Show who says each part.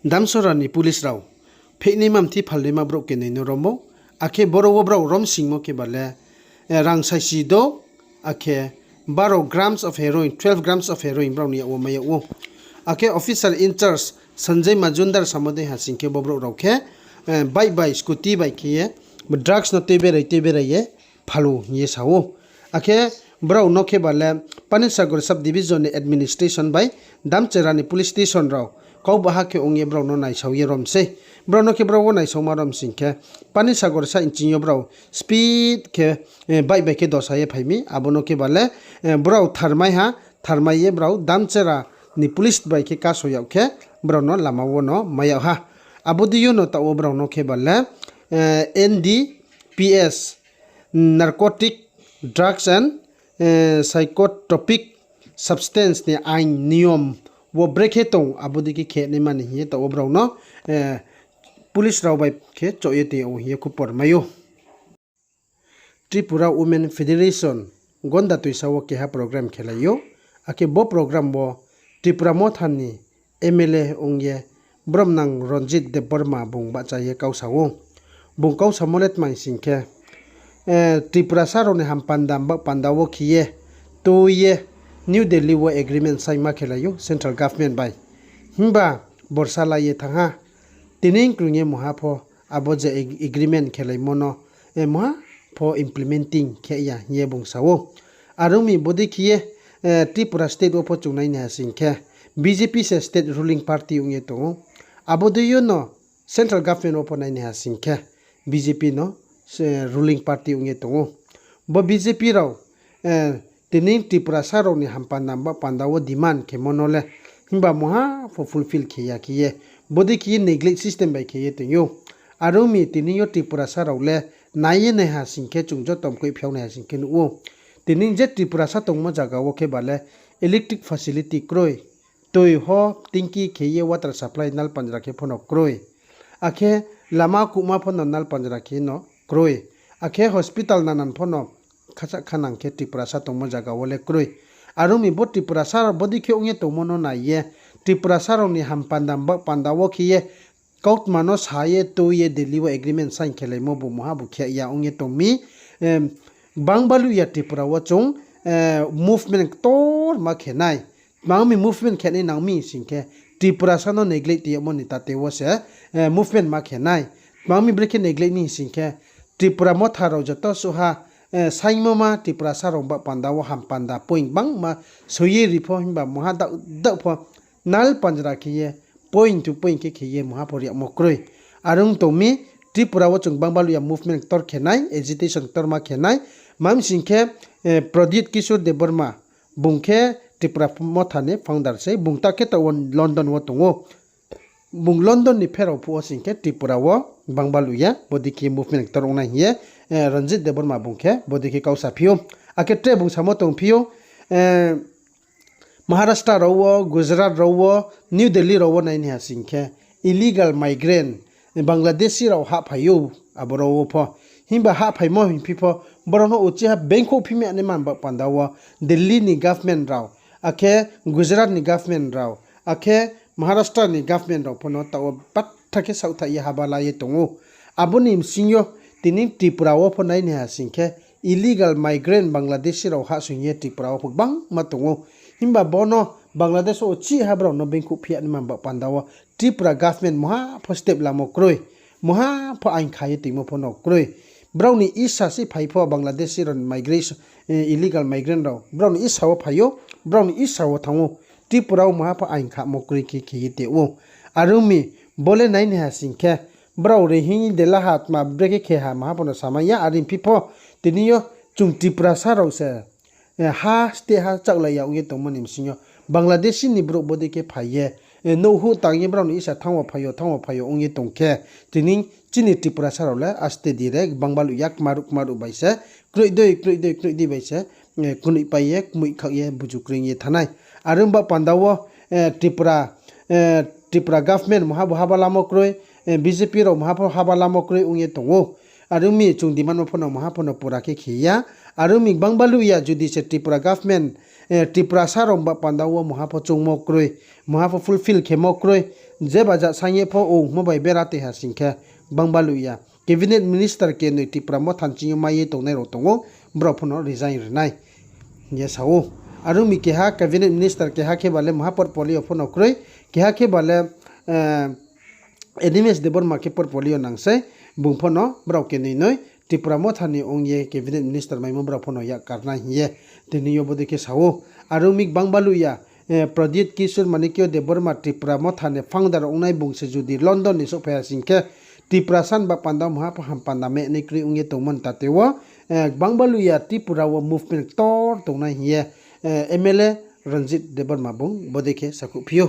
Speaker 1: damsorani police raw phekni mamthi phalni ma brok ke no romo akhe boro brok rom singmo ke bale rang saisi do akhe 12 grams of heroin 12 grams of heroin browni o maya o akhe officer in charge Sanjay Majumdar samode ha singke bobrok rokhe bike scooty bike ye drugs no tebe ye phalu ye sawo akhe brau no ke bale Panisagor sub division administration by Damcherani police station raw kau baha ke ongye brau no nai sawi rom se brau no ke brau nai saw marom singke Panisagor sa inchio brau speed ke bike ke dosa ye phaimi abono ke bale brau tharmai ye brau Damchera ni police bike ke kaso yaw ke brau no lama wono maya ha abudi no ta o brau no ke bale NDPS narcotic drugs and psychotropic substance ne ain niyom wo break hetong abudi ki khe ne mani hi ta obrau no police raw bai khe choyete o hi khupor mayo Tripura Women Federation gonda tuisawo ke ha program khelayo ake bo program bo Tripura mothani MLA ongye Bromnang Ronjit de Burma bung ba chaye kausawo bung kausa molet mai singke Tripura saro ne hampandam ba pandawo khiye to ye New Delhi wo agreement sai ma khelayo central government by himba borsala ye thanga tining krunge mohapho aboje agreement khelai mono moha pho implementing kheya ye bungsawo arumi bodi khiye Tripura state opho chungnai ne singkhe BJP se state ruling party unge to abodeyo no central government opho nai ne singkhe BJP no ruling party unge to bo BJP raw tining Tripura saro ni hampan namba pandawo demand ke monole himba moha for fulfill khiya kiye bodi ki neglect system by khiye tenyo arumi tininyo Tripura saro le naye ne ha singke chungjo tom koi phyaw ne ha singke nu tining je Tripura sa tongmo jaga wo ke bale electric facility kroi toi ho tingki khiye water supply nal panjra ke phono kroi akhe lama kuma phono nal panjra ke no kroi akhe hospital nanan phono khacha khanang ke Tripura sa tongmo jaga wole kroi arumi bo Tripura sa bodi ke onge tomono na ye Tripura sa ni hampandam ba pandawo khiye kaut mano saye to ye Delhi wo agreement sign khelai mo bu moha bu khya ya onge tomi bangbalu ya Tripura wo chung movement tor ma khenai mangmi movement khenai nangmi singke Tripura sa no neglect ye moni tate wo se movement ma khenai mangmi breke neglect ni singke Tripura mo tharo jato suha saimoma Tripura sarong ba pandawo hampanda point bang ma soye ripho himba moha da pho nal panjra khiye point to point ke khiye moha pori mokroi arung tomi Tripura wo chung bangbalu ya movement tor khenai agitation tor ma khenai mam singkhe Pradit Kishore de Burma bungkhe Tripura mothane founder sei bungta ke to London wo tongo bung London ni pherau phu singkhe Tripura wo bangbalu ya bodiki movement tor ongna hiye Ranjit de Burma bungkhe bodiki kausa phiyo ake tre bung samo tong phiyo Maharashtra rawo Gujarat rawo New Delhi rawo nai ni singkhe illegal migrant Bangladeshi raw ha phayo aboro pho himba ha phaimo himphipho borono uchi ha bangko phime ane man ba pandawo Delhi ni government raw akhe Gujarat ni government raw akhe Maharashtra ni government raw phono taw pat thake sautha ye habala ye tongo abuni msingyo tining Tripura wo phonai ne ha singkhe illegal migrant Bangladeshi raw ha sungye Tripura wo bang matongo himba bono Bangladesh o chi habra no bangko phia ni man ba pandawo Tripura government moha pho step lamo kroi moha pho ain khaye timo phono kroi browni isa si phaipho Bangladeshi ron migration illegal migrant raw browni isa wo phayo browni isa wo thango Tripura moha pho ain kha mo kroi ki khite o arumi bole nai ne ha singkhe braw re hi de la hat ma breke khe ha ma phono samaya arim phipho tiniyo chung Tripura sa raw se ha ste ha chakla ya uye tomonim sinyo Bangladeshi ni bro bodi ke phaye no hu tangi brown isa thangwa phayo ongi tongkhe tining chini Tripura sarole aste direk bangbalu yak maruk baise kroi dei baise kuni paye kmui khakye bujukring ye thanai arumba pandawo Tripura government mohabu habalamo kroi BJP ro mohabu habalamo kroi ongi tongo arumi chung diman phono mohaphono pura ke khiya arumi bangbalu ya judi se Tripura government Tripura sarong ba pandawo mohapho chungmo kroi mohapho fulfill khemo kroi जे बाजा सांगे फो ओ मबाई बेराते हा सिंखे बंगबालुया cabinet minister के नै त्रिपुरा मो थानचियो माये तंगनाय रतंगो ब्रफनो resign रनाय ये Sao आरो मि केहा cabinet minister केहा के बाले महापोर्टफोलियो फोनो क्रय केहा के बाले एनिमेस देबर माके पोर्टफोलियो नांगसे बुंफोनो ब्राव के नै त्रिपुरा मो थानी ओंये कैबिनेट मिनिस्टर माइमो ब्राफोनो या कारना हिये तिनियो बदे के साओ आरो मि बंगबालुया प्रदीप किशोर मानिक्य देबरमा त्रिपुरा मो थाने फांगदार ओंनाय बुंसे जुदि लंडन नि सोफाया सिंखे त्रिपुरा सान बा पांदा महा हामपाना मे निक्रि उंगे तोमन तातेwo bangbaluya त्रिपुरा वो मूवमेंट तोर तोना हिये एमएलए रंजित देबरमा बुं बदेखे साकु फियो।